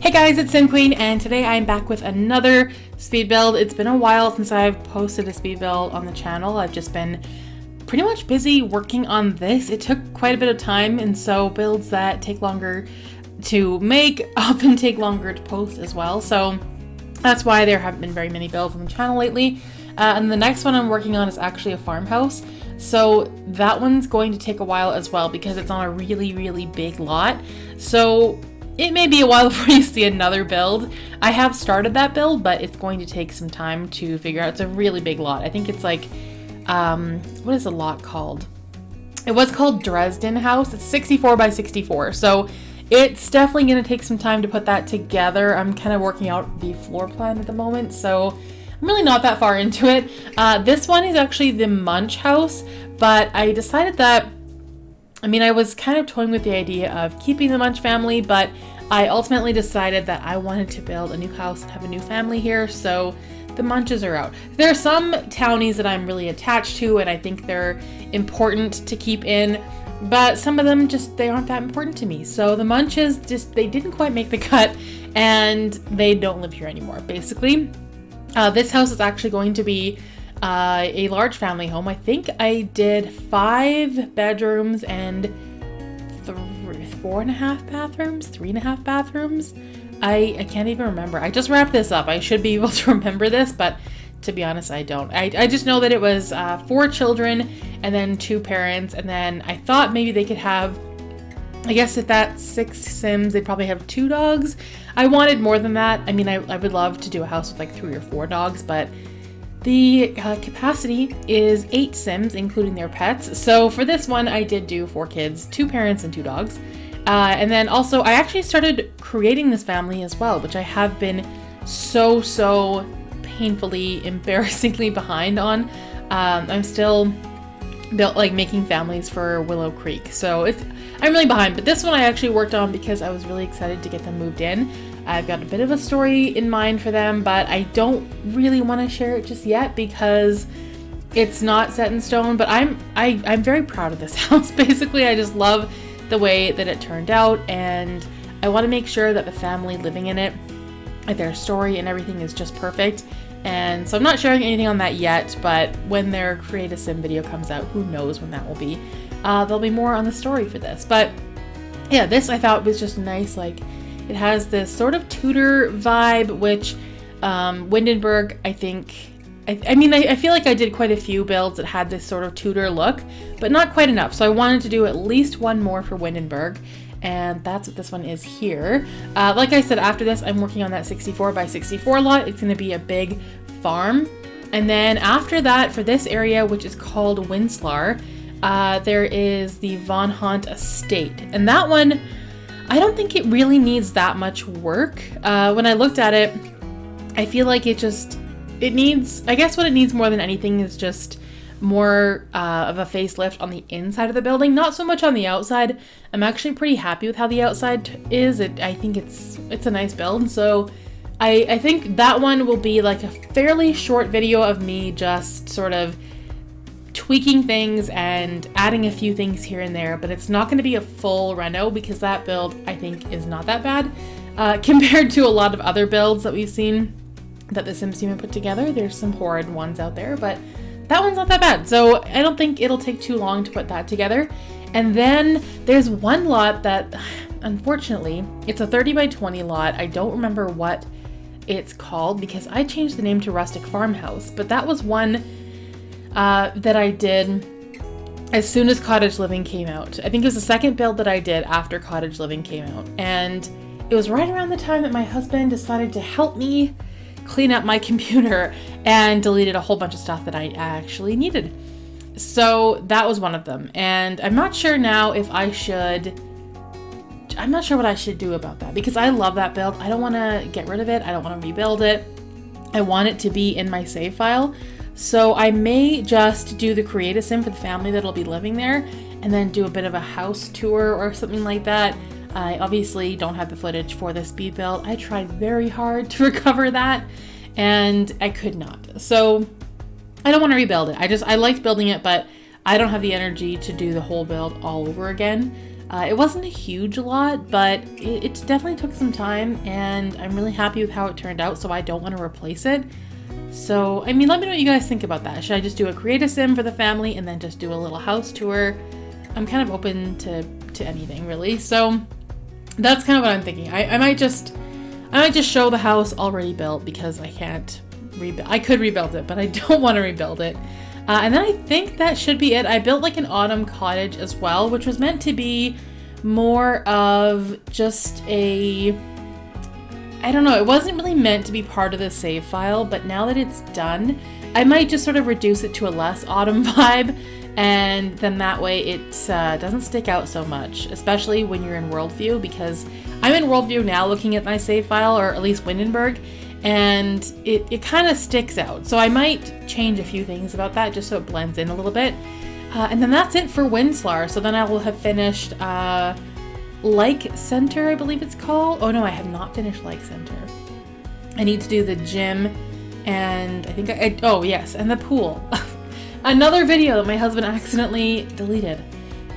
Hey guys, it's Sim Queen, and today I'm back with another speed build. It's been a while since I've posted a speed build on the channel. I've just been pretty much busy working on this. It took quite a bit of time, and so builds that take longer to make often take longer to post as well. So that's why there haven't been very many builds on the channel lately. And the next one I'm working on is actually a farmhouse. So that one's going to take a while as well because it's on a really big lot. So it may be a while before you see another build. I have started that build, but it's going to take some time to figure out. It's a really big lot. I think it's like, what is the lot called? It was called Dresden House. It's 64 by 64. So it's definitely going to take some time to put that together. I'm kind of working out the floor plan at the moment, so I'm really not that far into it. This one is actually the Munch house, but I decided that, I was kind of toying with the idea of keeping the Munch family, but I ultimately decided that I wanted to build a new house and have a new family here, so the Munches are out. There are some townies that I'm really attached to, and I think they're important to keep in, but some of them they aren't that important to me. So the Munches they didn't quite make the cut, and they don't live here anymore, basically. This house is actually going to be a large family home. I think I did 5 bedrooms and 4.5 bathrooms, 3.5 bathrooms. I can't even remember. I just wrapped this up. I should be able to remember this, but to be honest, I don't. I just know that it was 4 children and then 2 parents, and then I thought maybe they could have, I guess if that's 6 Sims, they'd probably have 2 dogs. I wanted more than that. I would love to do a house with like 3 or 4 dogs, but the capacity is 8 Sims, including their pets. So for this one, I did do 4 kids, 2 parents, and 2 dogs. And then also, I actually started creating this family as well, which I have been so painfully, embarrassingly behind on. I'm still making families for Willow Creek, so I'm really behind. But this one I actually worked on because I was really excited to get them moved in. I've got a bit of a story in mind for them, but I don't really want to share it just yet because it's not set in stone. But I'm very proud of this house. Basically, I just love the way that it turned out, and I want to make sure that the family living in it, their story and everything is just perfect. And so I'm not sharing anything on that yet, but when their Create a Sim video comes out, who knows when that will be. There'll be more on the story for this. But yeah, this I thought was just nice. Like, it has this sort of Tudor vibe, which Windenburg, I think, I feel like I did quite a few builds that had this sort of Tudor look, but not quite enough. So I wanted to do at least one more for Windenburg, and that's what this one is here. Like I said, after this, I'm working on that 64 by 64 lot. It's going to be a big farm. And then after that, for this area, which is called Winslar, there is the Von Haunt Estate. And that one, I don't think it really needs that much work. When I looked at it, I feel like it needs, I guess what it needs more than anything is just more of a facelift on the inside of the building, not so much on the outside. I'm actually pretty happy with how the outside is. I think it's a nice build, so I think that one will be like a fairly short video of me just sort of tweaking things and adding a few things here and there, but it's not going to be a full reno because that build I think is not that bad compared to a lot of other builds that we've seen that the Sims team have put together. There's some horrid ones out there, but that one's not that bad. So I don't think it'll take too long to put that together. And then there's one lot that, unfortunately, it's a 30 by 20 lot. I don't remember what it's called because I changed the name to Rustic Farmhouse, but that was one that I did as soon as Cottage Living came out. I think it was the second build that I did after Cottage Living came out. And it was right around the time that my husband decided to help me clean up my computer and deleted a whole bunch of stuff that I actually needed. So that was one of them. And I'm not sure now if I'm not sure what I should do about that because I love that build. I don't want to get rid of it. I don't want to rebuild it. I want it to be in my save file. So I may just do the Create a Sim for the family that'll be living there and then do a bit of a house tour or something like that. I obviously don't have the footage for the speed build. I tried very hard to recover that and I could not. So I don't want to rebuild it. I liked building it, but I don't have the energy to do the whole build all over again. It wasn't a huge lot, but it definitely took some time, and I'm really happy with how it turned out, so I don't want to replace it. So, I mean, let me know what you guys think about that. Should I just do a create a sim for the family and then just do a little house tour? I'm kind of open to anything, really. So that's kind of what I'm thinking. I might just show the house already built because I can't rebuild. I could rebuild it, but I don't want to rebuild it. And then I think that should be it. I built like an autumn cottage as well, which was meant to be more of just I don't know, it wasn't really meant to be part of the save file, but now that it's done, I might just sort of reduce it to a less autumn vibe, and then that way it doesn't stick out so much, especially when you're in world view, because I'm in world view now looking at my save file, or at least Coorinberg, and it kind of sticks out. So I might change a few things about that just so it blends in a little bit. And then that's it for Winslar. So then I will have finished Like Center, I believe it's called. Oh no, I have not finished Like Center. I need to do the gym, and I think oh yes, and the pool. Another video that my husband accidentally deleted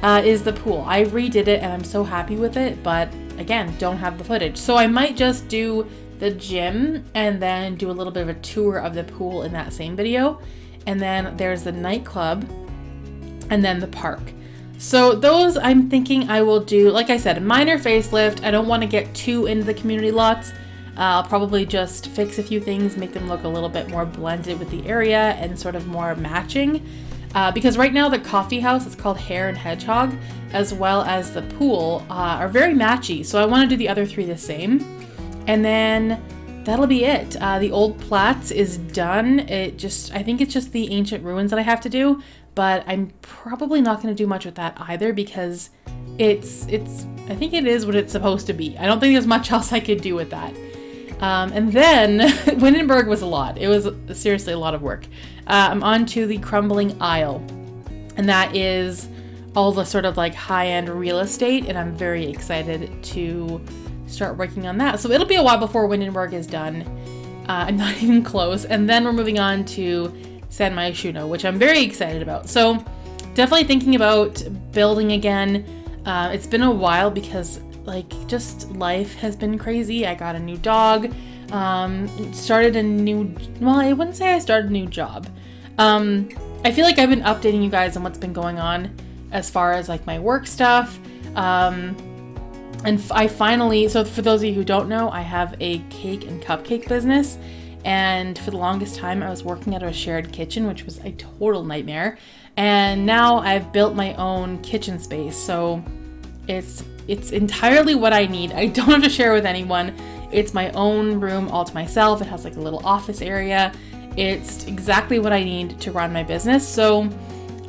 is the pool. I redid it and I'm so happy with it, but again, don't have the footage. So I might just do the gym and then do a little bit of a tour of the pool in that same video. And then there's the nightclub and then the park. So those I'm thinking I will do, like I said, a minor facelift. I don't want to get too into the community lots. I'll probably just fix a few things, make them look a little bit more blended with the area and sort of more matching. Because right now the coffee house, it's called Hare and Hedgehog, as well as the pool, are very matchy. So I want to do the other three the same. And then that'll be it. The old Platts is done. I think it's just the ancient ruins that I have to do, but I'm probably not going to do much with that either because I think it is what it's supposed to be. I don't think there's much else I could do with that. And then Coorinberg was a lot. It was seriously a lot of work. I'm on to the Crumbling Isle, and that is all the sort of like high-end real estate, and I'm very excited to start working on that. So it'll be a while before Coorinberg is done. I'm not even close. And then we're moving on to San Myshuno, which I'm very excited about. So definitely thinking about building again. It's been a while because like just life has been crazy. I got a new dog, started a new, well, I wouldn't say I started a new job. I feel like I've been updating you guys on what's been going on as far as like my work stuff. And I finally, so for those of you who don't know, I have a cake and cupcake business. And for the longest time, I was working out of a shared kitchen, which was a total nightmare. And now I've built my own kitchen space. So it's entirely what I need. I don't have to share with anyone. It's my own room all to myself. It has like a little office area. It's exactly what I need to run my business. So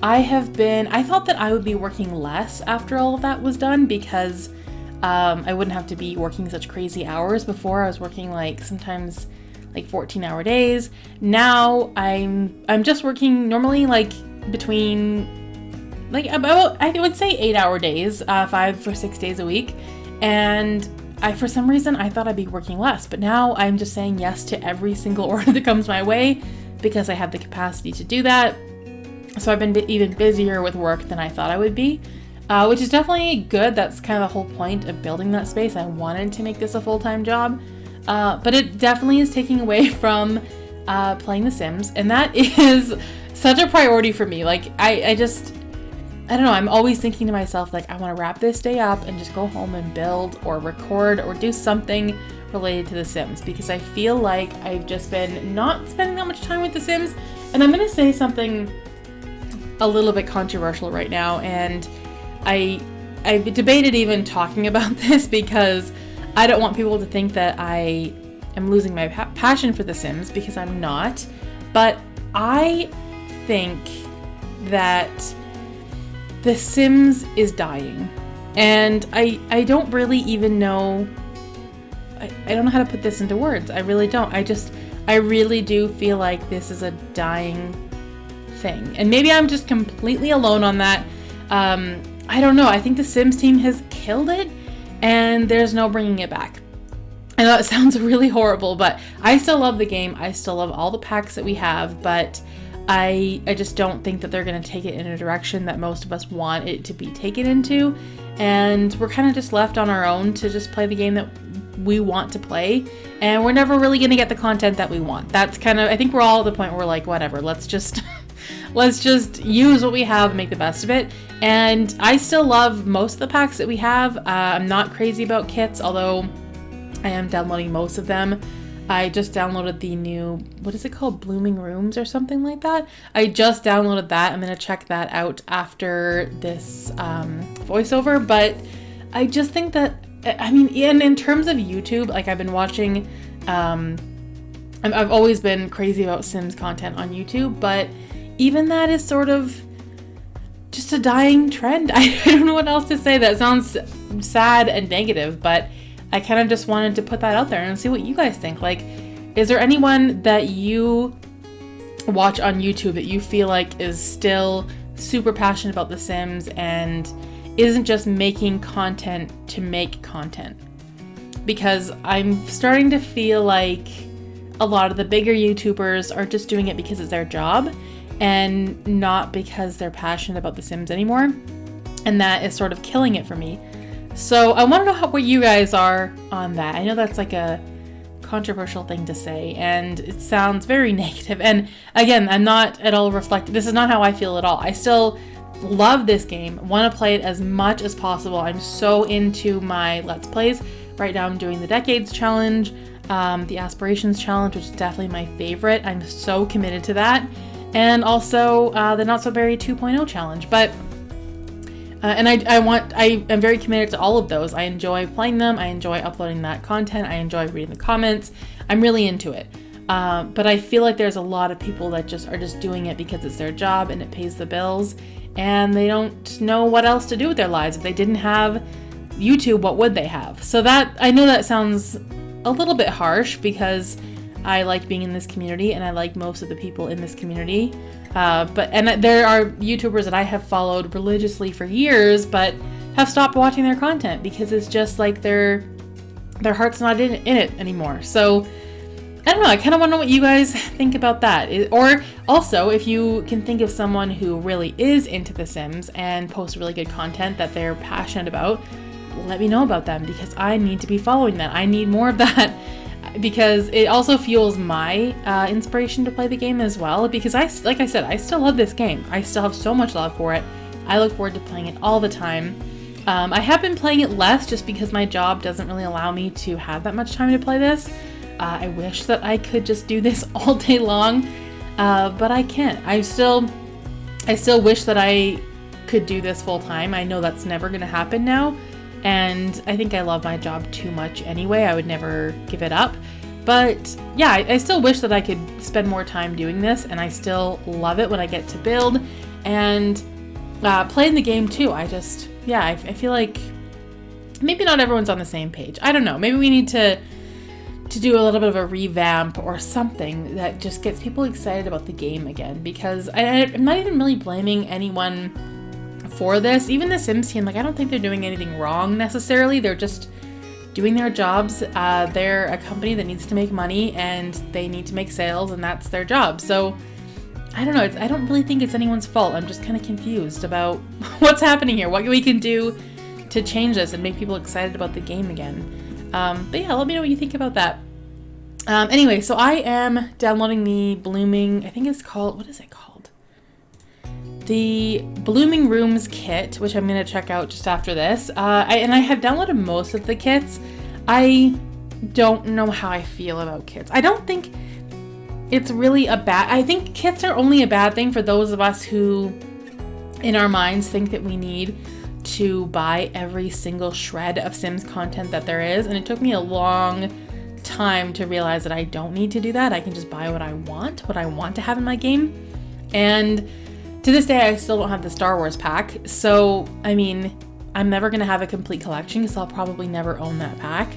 I thought that I would be working less after all of that was done because I wouldn't have to be working such crazy hours. Before I was working like sometimes like 14-hour days. Now I'm just working normally like between like about, I would say 8-hour days, 5 or 6 days a week. And for some reason I thought I'd be working less, but now I'm just saying yes to every single order that comes my way because I have the capacity to do that. So I've been even busier with work than I thought I would be. Which is definitely good. That's kind of the whole point of building that space. I wanted to make this a full-time job, but it definitely is taking away from playing The Sims, and that is such a priority for me. Like, I don't know, I'm always thinking to myself, like, I want to wrap this day up and just go home and build or record or do something related to The Sims, because I feel like I've just been not spending that much time with The Sims. And I'm going to say something a little bit controversial right now, and I've debated even talking about this because I don't want people to think that I am losing my passion for The Sims, because I'm not. But I think that The Sims is dying. And I don't really even know, I don't know how to put this into words. I really don't. I really do feel like this is a dying thing. And maybe I'm just completely alone on that. I don't know. I think the Sims team has killed it and there's no bringing it back. I know it sounds really horrible, but I still love the game. I still love all the packs that we have, but I just don't think that they're going to take it in a direction that most of us want it to be taken into. And we're kind of just left on our own to just play the game that we want to play. And we're never really going to get the content that we want. That's kind of, I think we're all at the point where we're like, whatever, let's just use what we have and make the best of it. And I still love most of the packs that we have. I'm not crazy about kits, although I am downloading most of them. I just downloaded the new, what is it called? Blooming Rooms or something like that. I just downloaded that. I'm going to check that out after this voiceover. But I just think that, I mean, in terms of YouTube, like I've been watching, I've always been crazy about Sims content on YouTube, but even that is sort of just a dying trend. I don't know what else to say. That sounds sad and negative, but I kind of just wanted to put that out there and see what you guys think. Like, is there anyone that you watch on YouTube that you feel like is still super passionate about The Sims and isn't just making content to make content? Because I'm starting to feel like a lot of the bigger YouTubers are just doing it because it's their job and not because they're passionate about The Sims anymore. And that is sort of killing it for me. So I want to know where you guys are on that. I know that's like a controversial thing to say, and it sounds very negative. And again, I'm not at all reflective. This is not how I feel at all. I still love this game, want to play it as much as possible. I'm so into my Let's Plays. Right now I'm doing the Decades Challenge, the Aspirations Challenge, which is definitely my favorite. I'm so committed to that. And also the Not So Berry 2.0 Challenge. But and I am very committed to all of those. I enjoy playing them. I enjoy uploading that content. I enjoy reading the comments. I'm really into it. But I feel like there's a lot of people that are just doing it because it's their job and it pays the bills, and they don't know what else to do with their lives. If they didn't have YouTube, what would they have? So that, I know that sounds a little bit harsh because I like being in this community and I like most of the people in this community. But there are YouTubers that I have followed religiously for years, but have stopped watching their content because it's just like their heart's not in it anymore. So I don't know. I kind of want to know what you guys think about that. Or also, if you can think of someone who really is into The Sims and posts really good content that they're passionate about, let me know about them because I need to be following that. I need more of that. Because it also fuels my inspiration to play the game as well. Because like I said, I still love this game. I still have so much love for it. I look forward to playing it all the time. I have been playing it less just because my job doesn't really allow me to have that much time to play this. I wish that I could just do this all day long, but I can't. I still wish that I could do this full time. I know that's never going to happen now. And I think I love my job too much anyway. I would never give it up. But yeah, I still wish that I could spend more time doing this, and I still love it when I get to build and playing the game too. I feel like maybe not everyone's on the same page. I don't know. Maybe we need to do a little bit of a revamp or something that just gets people excited about the game again. Because I'm not even really blaming anyone for this. Even the Sims team, like, I don't think they're doing anything wrong necessarily. They're just doing their jobs. They're a company that needs to make money and they need to make sales, and that's their job. So I don't know. I don't really think it's anyone's fault. I'm just kind of confused about what's happening here, what we can do to change this and make people excited about the game again. But yeah, let me know what you think about that. Anyway, so I am downloading the Blooming, I think it's called, what is it called? The Blooming Rooms kit, which I'm going to check out just after this. And I have downloaded most of the kits. I don't know how I feel about kits. I don't think it's really I think kits are only a bad thing for those of us who, in our minds, think that we need to buy every single shred of Sims content that there is. And it took me a long time to realize that I don't need to do that. I can just buy what I want to have in my game. And to this day, I still don't have the Star Wars pack. So, I mean, I'm never going to have a complete collection because I'll probably never own that pack.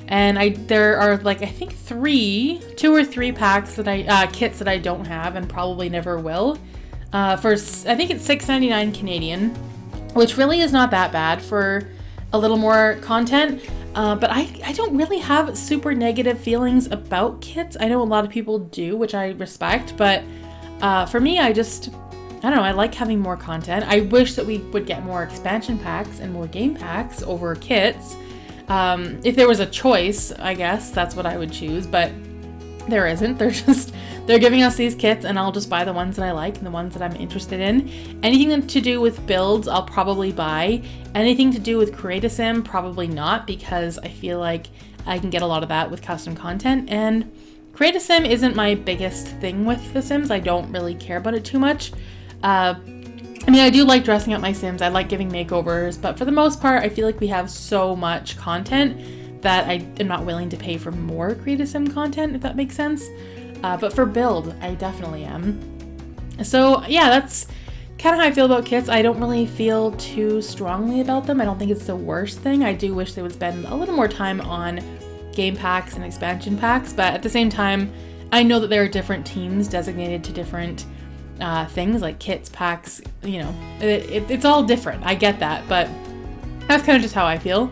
And there are, like, I think 2 or 3 packs that kits that I don't have and probably never will. I think it's $6.99 Canadian, which really is not that bad for a little more content. But I don't really have super negative feelings about kits. I know a lot of people do, which I respect, but For me, I don't know, I like having more content. I wish that we would get more expansion packs and more game packs over kits. If there was a choice, I guess that's what I would choose, but there isn't. They're giving us these kits, and I'll just buy the ones that I like and the ones that I'm interested in. Anything to do with builds, I'll probably buy. Anything to do with Create a Sim, probably not, because I feel like I can get a lot of that with custom content, and Create a Sim isn't my biggest thing with The Sims. I don't really care about it too much. I mean, I do like dressing up my Sims. I like giving makeovers, but for the most part, I feel like we have so much content that I am not willing to pay for more Create a Sim content, if that makes sense. But for build, I definitely am. So yeah, that's kind of how I feel about kits. I don't really feel too strongly about them. I don't think it's the worst thing. I do wish they would spend a little more time on game packs and expansion packs, but at the same time, I know that there are different teams designated to different things like kits, packs, you know, it's all different. I get that, but that's kind of just how I feel.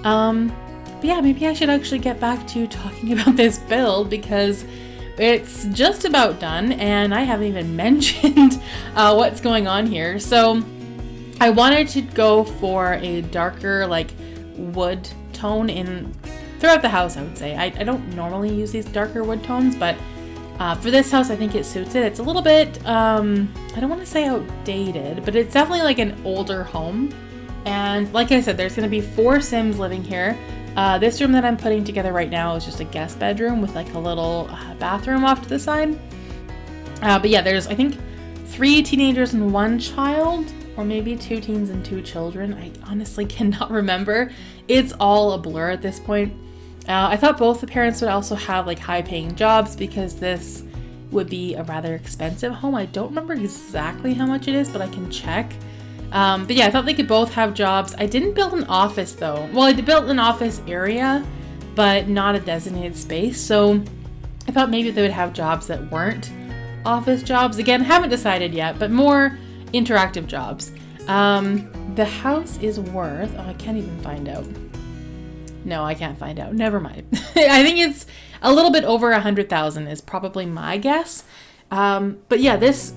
But yeah, maybe I should actually get back to talking about this build because it's just about done and I haven't even mentioned what's going on here. So I wanted to go for a darker like wood tone throughout the house, I would say. I don't normally use these darker wood tones, but for this house, I think it suits it. It's a little bit, I don't want to say outdated, but it's definitely like an older home. And like I said, there's going to be 4 Sims living here. This room that I'm putting together right now is just a guest bedroom with like a little bathroom off to the side. But yeah, there's, I think, 3 teenagers and 1 child, or maybe 2 teens and 2 children. I honestly cannot remember. It's all a blur at this point. I thought both the parents would also have like high paying jobs because this would be a rather expensive home. I don't remember exactly how much it is, but I can check. But yeah, I thought they could both have jobs. I didn't build an office though. Well, I built an office area, but not a designated space. So I thought maybe they would have jobs that weren't office jobs. Again, haven't decided yet, but more interactive jobs. The house is worth, I can't even find out. No, I can't find out. Never mind. I think it's a little bit over 100,000 is probably my guess. But yeah, this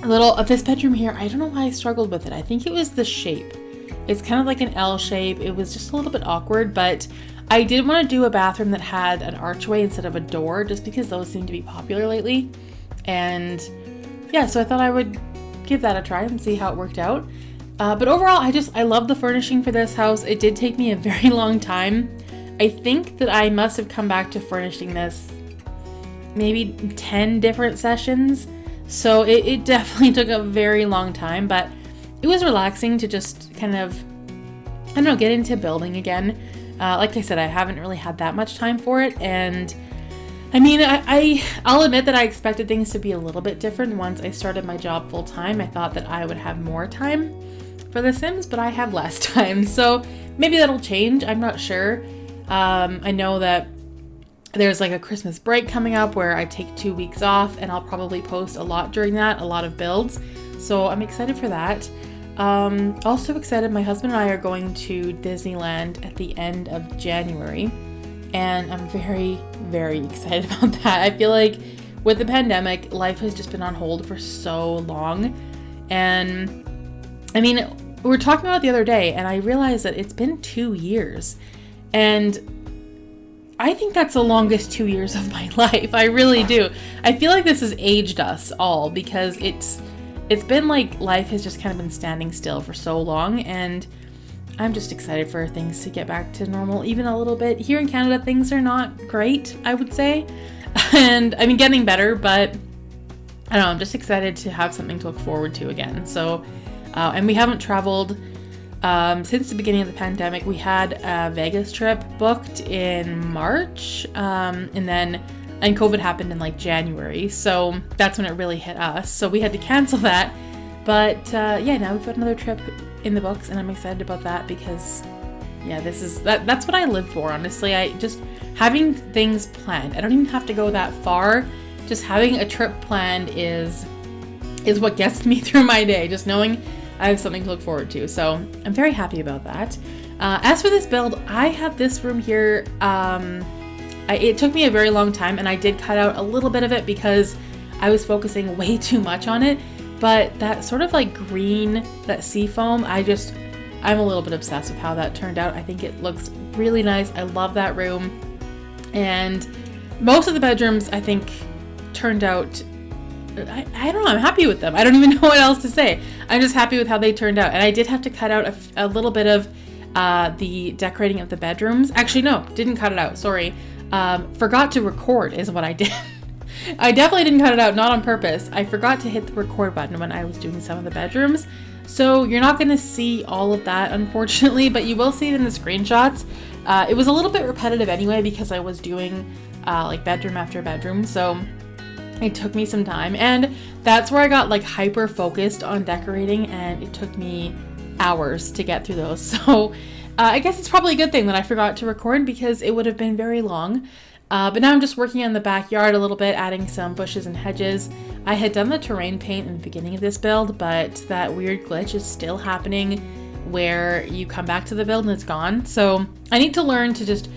bedroom here, I don't know why I struggled with it. I think it was the shape. It's kind of like an L shape. It was just a little bit awkward, but I did want to do a bathroom that had an archway instead of a door, just because those seem to be popular lately. And yeah, so I thought I would give that a try and see how it worked out. But overall, I love the furnishing for this house. It did take me a very long time. I think that I must have come back to furnishing this maybe 10 different sessions. So it definitely took a very long time, but it was relaxing to just kind of, I don't know, get into building again. Like I said, I haven't really had that much time for it. And I mean, I'll admit that I expected things to be a little bit different once I started my job full time. I thought that I would have more time for The Sims, but I have less time. So maybe that'll change. I'm not sure. I know that there's like a Christmas break coming up where I take 2 weeks off and I'll probably post a lot during that, a lot of builds. So I'm excited for that. Also excited, my husband and I are going to Disneyland at the end of January. And I'm very, very excited about that. I feel like with the pandemic, life has just been on hold for so long. And I mean, we were talking about it the other day and I realized that it's been 2 years. And I think that's the longest 2 years of my life. I really do. I feel like this has aged us all because it's been like life has just kind of been standing still for so long, and I'm just excited for things to get back to normal even a little bit. Here in Canada, things are not great, I would say. And I mean, getting better, but I don't know, I'm just excited to have something to look forward to again. So, and we haven't traveled since the beginning of the pandemic. We had a Vegas trip booked in March, and COVID happened in like January, so that's when it really hit us. So we had to cancel that. But yeah, now we've got another trip in the books, and I'm excited about that because yeah, that's what I live for, honestly. I just having things planned. I don't even have to go that far. Just having a trip planned is what gets me through my day. Just knowing I have something to look forward to. So I'm very happy about that. As for this build, I have this room here. It took me a very long time, and I did cut out a little bit of it because I was focusing way too much on it. But that sort of like green, that sea foam, I'm a little bit obsessed with how that turned out. I think it looks really nice. I love that room. And most of the bedrooms, I think, turned out, I don't know, I'm happy with them. I don't even know what else to say. I'm just happy with how they turned out. And I did have to cut out a little bit of the decorating of the bedrooms. Actually, no, didn't cut it out. Sorry. Forgot to record is what I did. I definitely didn't cut it out, not on purpose. I forgot to hit the record button when I was doing some of the bedrooms. So you're not going to see all of that, unfortunately, but you will see it in the screenshots. It was a little bit repetitive anyway because I was doing like bedroom after bedroom. So it took me some time, and that's where I got like hyper focused on decorating, and it took me hours to get through those. So I guess it's probably a good thing that I forgot to record because it would have been very long. But now I'm just working on the backyard a little bit, adding some bushes and hedges. I had done the terrain paint in the beginning of this build, but that weird glitch is still happening where you come back to the build and it's gone. So I need to learn to just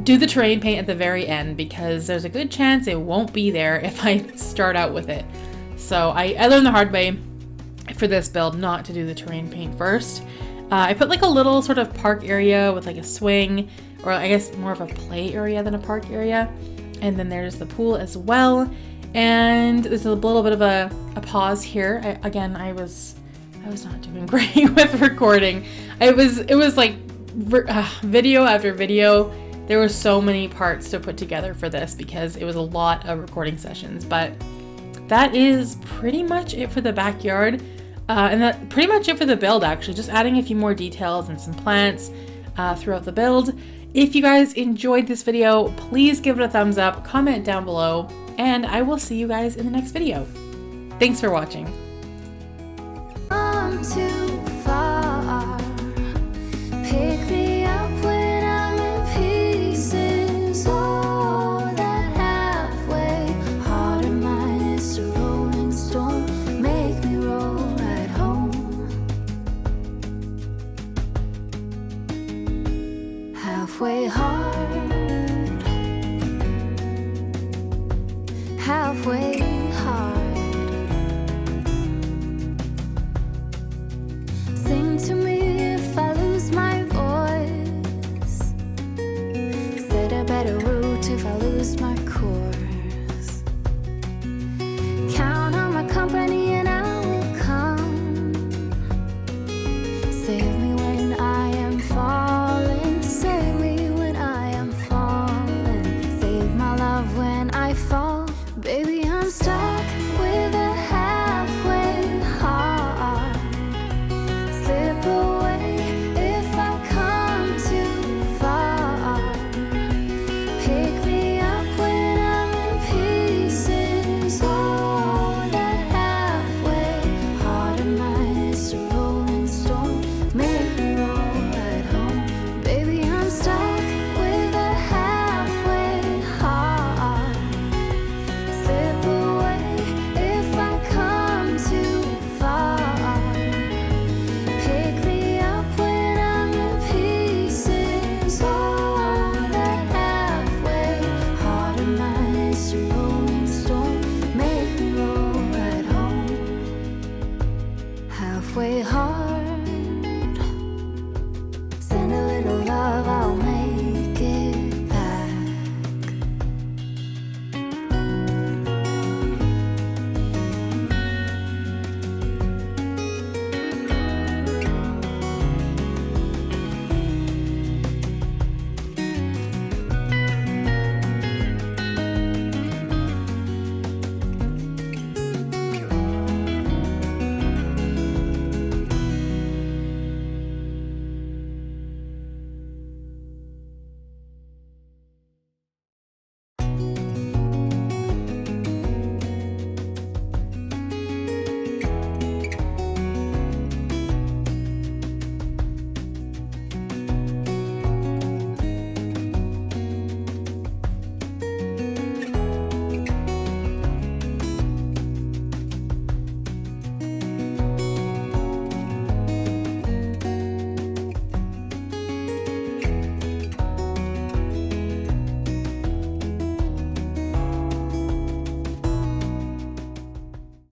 do the terrain paint at the very end because there's a good chance it won't be there if I start out with it. So I learned the hard way for this build not to do the terrain paint first. I put like a little sort of park area with like a swing, or I guess more of a play area than a park area. And then there's the pool as well. And there's a little bit of a pause here. I was not doing great with recording. It was like video after video. There were so many parts to put together for this because it was a lot of recording sessions. But that is pretty much it for the backyard. And that's pretty much it for the build, actually. Just adding a few more details and some plants throughout the build. If you guys enjoyed this video, please give it a thumbs up, comment down below, and I will see you guys in the next video. Thanks for watching. I'm too far. Pick me up when I'm in pieces. Oh, that halfway heart of mine is a rolling stone. Make me roll right home. Halfway hard, halfway